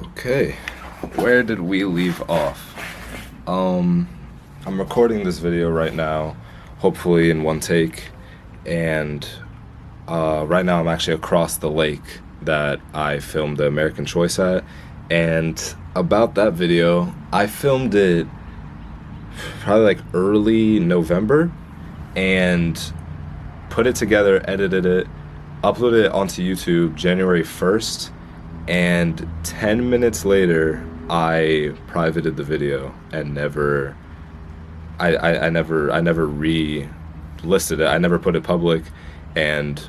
Okay, where did we leave off? I'm recording this video right now, hopefully in one take, and right now I'm actually across the lake that I filmed the American Choice at. And about that video, I filmed it probably like early November and put it together, edited it, uploaded it onto YouTube January 1st, and 10 minutes later I privated the video and never re-listed it. I never put it public, and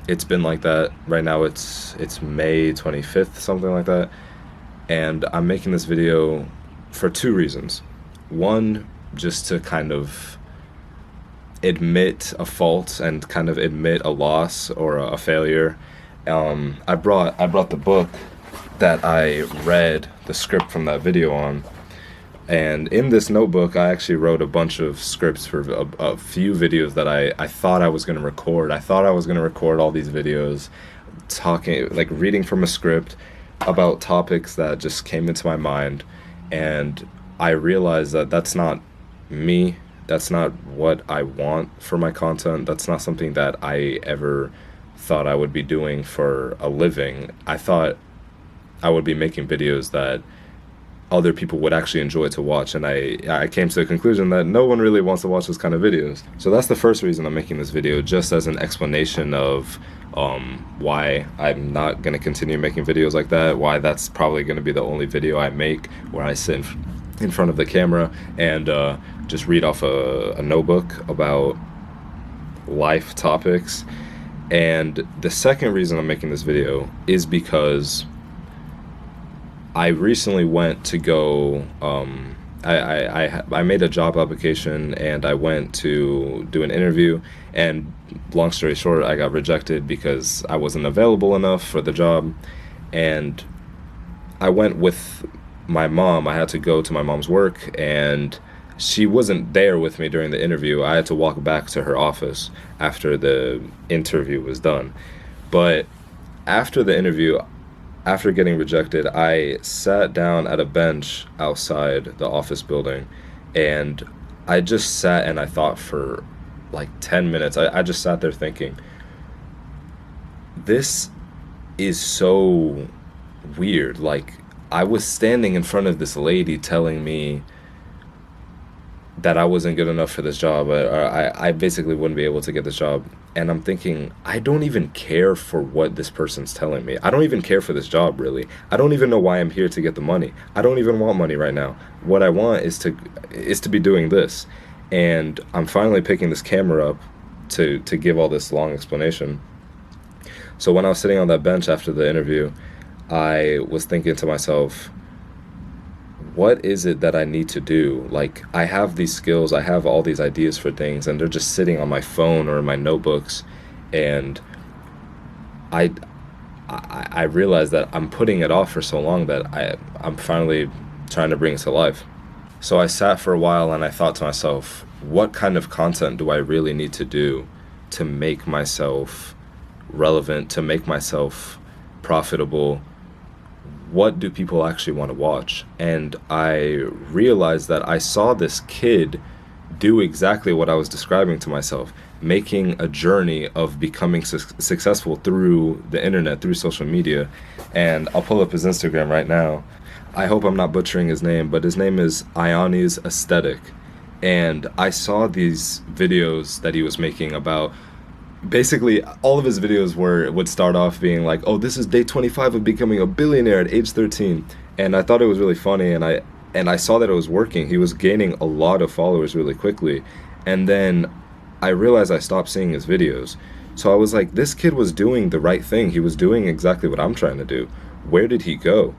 it's been like that. Right now it's May 25th, something like that. And I'm making this video for two reasons. One, just to kind of admit a fault and kind of admit a loss or a failure. I brought the book that I read the script from that video on, and in this notebook I actually wrote a bunch of scripts for a few videos that I thought I was going to record. I thought I was going to record all these videos talking, like reading from a script about topics that just came into my mind, and I realized that that's not me. That's not what I want for my content. That's not something that I ever thought I would be doing for a living. I thought I would be making videos that other people would actually enjoy to watch, and I came to the conclusion that no one really wants to watch those kind of videos. So that's the first reason I'm making this video, just as an explanation of why I'm not going to continue making videos like that, why that's probably going to be the only video I make where I sit in front of the camera and just read off a notebook about life topics. And the second reason I'm making this video is because I recently went to go, I made a job application and I went to do an interview, and long story short, I got rejected because I wasn't available enough for the job. And I went with my mom. I had to go to my mom's work, and she wasn't there with me during the interview. I had to walk back to her office after the interview was done. But after the interview, after getting rejected, I sat down at a bench outside the office building, and I just sat and I thought for like 10 minutes. I just sat there thinking, this is so weird. Like, I was standing in front of this lady telling me that I wasn't good enough for this job, or I basically wouldn't be able to get this job. And I'm thinking, I don't even care for what this person's telling me. I don't even care for this job, really. I don't even know why I'm here to get the money. I don't even want money right now. What I want is to be doing this. And I'm finally picking this camera up to give all this long explanation. So when I was sitting on that bench after the interview, I was thinking to myself, what is it that I need to do? Like, I have these skills, I have all these ideas for things, and they're just sitting on my phone or in my notebooks, and I realized that I'm putting it off for so long that I'm finally trying to bring it to life. So I sat for a while and I thought to myself, what kind of content do I really need to do to make myself relevant, to make myself profitable? What do people actually want to watch? And I realized that I saw this kid do exactly what I was describing to myself, making a journey of becoming successful through the internet, through social media. And I'll pull up his Instagram right now. I hope I'm not butchering his name, but his name is Iani's Aesthetic. And I saw these videos that he was making about, basically all of his videos would start off being like, oh, this is day 25 of becoming a billionaire at age 13. And I thought it was really funny, and I saw that it was working. He was gaining a lot of followers really quickly. And then I realized I stopped seeing his videos. So I was like, this kid was doing the right thing. He was doing exactly what I'm trying to do. Where did he go?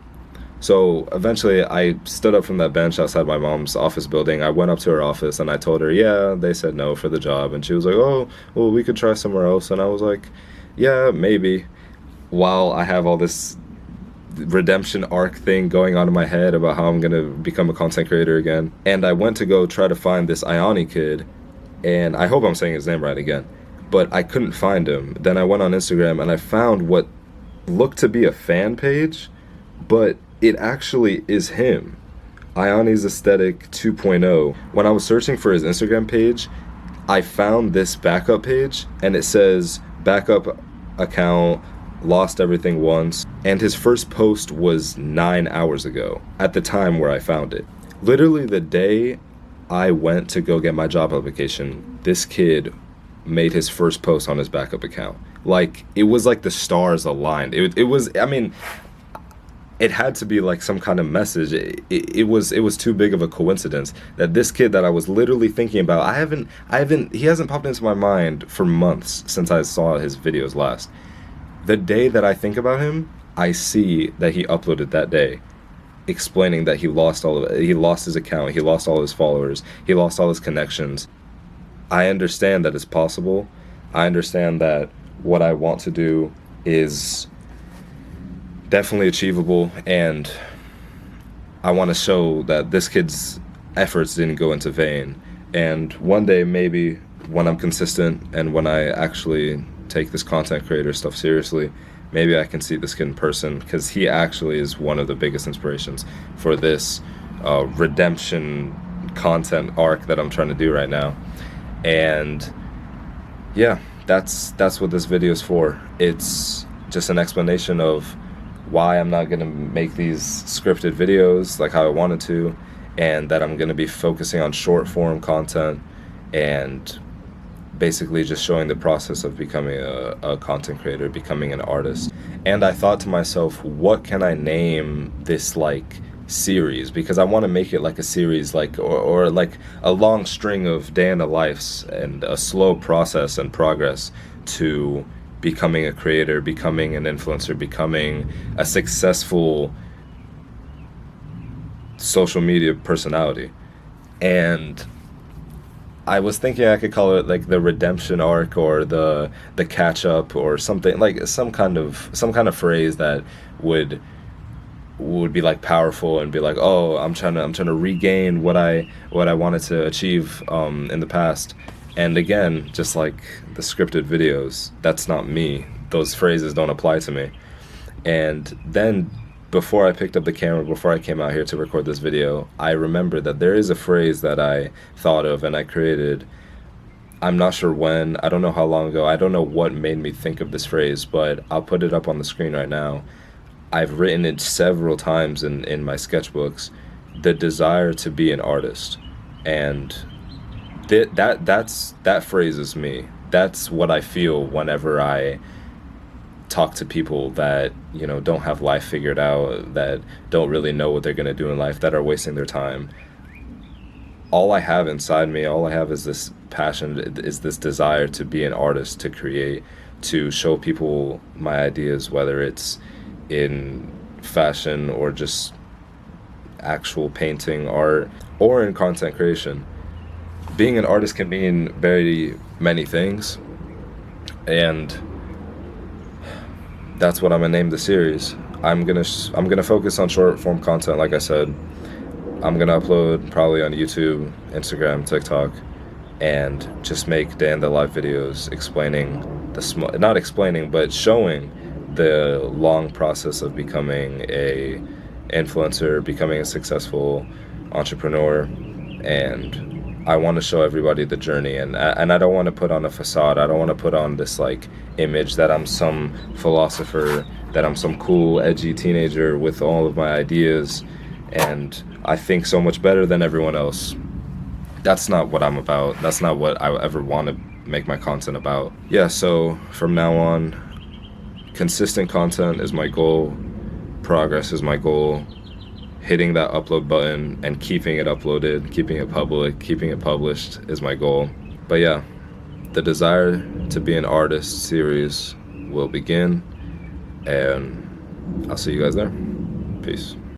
So eventually I stood up from that bench outside my mom's office building. I went up to her office and I told her, yeah, they said no for the job. And she was like, oh, well, we could try somewhere else. And I was like, yeah, maybe. While I have all this redemption arc thing going on in my head about how I'm going to become a content creator again. And I went to go try to find this Iani kid. And I hope I'm saying his name right again, but I couldn't find him. Then I went on Instagram and I found what looked to be a fan page, but it actually is him. Iani's Aesthetic 2.0. When I was searching for his Instagram page, I found this backup page, and it says backup account, lost everything once, and his first post was 9 hours ago at the time where I found it. Literally the day I went to go get my job application, this kid made his first post on his backup account. Like, it was like the stars aligned. It was, I mean, it had to be like some kind of message. It was too big of a coincidence that this kid that I was literally thinking about, he hasn't popped into my mind for months since I saw his videos last. The day that I think about him, I see that he uploaded that day, explaining that he lost his account, he lost all his followers, he lost all his connections. I understand that it's possible. I understand that what I want to do is definitely achievable, and I want to show that this kid's efforts didn't go into vain. And one day, maybe when I'm consistent and when I actually take this content creator stuff seriously, maybe I can see this kid in person, because he actually is one of the biggest inspirations for this redemption content arc that I'm trying to do right now. And yeah, that's what this video is for. It's just an explanation of why I'm not gonna make these scripted videos like how I wanted to, and that I'm gonna be focusing on short form content and basically just showing the process of becoming a content creator, becoming an artist. And I thought to myself, what can I name this like series? Because I want to make it like a series, like or like a long string of day in the lives, and a slow process and progress to becoming a creator, becoming an influencer, becoming a successful social media personality. And I was thinking I could call it like the redemption arc, or the catch up, or something like some kind of phrase that would be like powerful and be like, oh, I'm trying to regain what I wanted to achieve in the past. And again, just like the scripted videos, that's not me. Those phrases don't apply to me. And then before I picked up the camera, before I came out here to record this video, I remembered that there is a phrase that I thought of and I created. I'm not sure when, I don't know how long ago, I don't know what made me think of this phrase, but I'll put it up on the screen right now. I've written it several times in my sketchbooks, the desire to be an artist. And that phrase is me. That's what I feel whenever I talk to people that, you know, don't have life figured out, that don't really know what they're going to do in life, that are wasting their time. All I have inside me, all I have is this passion, is this desire to be an artist, to create, to show people my ideas, whether it's in fashion or just actual painting, art, or in content creation. Being an artist can mean very many things, and that's what I'm gonna name the series. I'm gonna focus on short form content, like I said. I'm gonna upload probably on YouTube, Instagram, TikTok, and just make day in the life videos explaining not explaining, but showing the long process of becoming a influencer, becoming a successful entrepreneur. And I want to show everybody the journey, and I don't want to put on a facade. I don't want to put on this like image that I'm some philosopher, that I'm some cool, edgy teenager with all of my ideas, and I think so much better than everyone else. That's not what I'm about. That's not what I ever want to make my content about. Yeah, so from now on, consistent content is my goal. Progress is my goal. Hitting that upload button and keeping it uploaded, keeping it public, keeping it published is my goal. But yeah, the Desire to Be an Artist series will begin, and I'll see you guys there. Peace.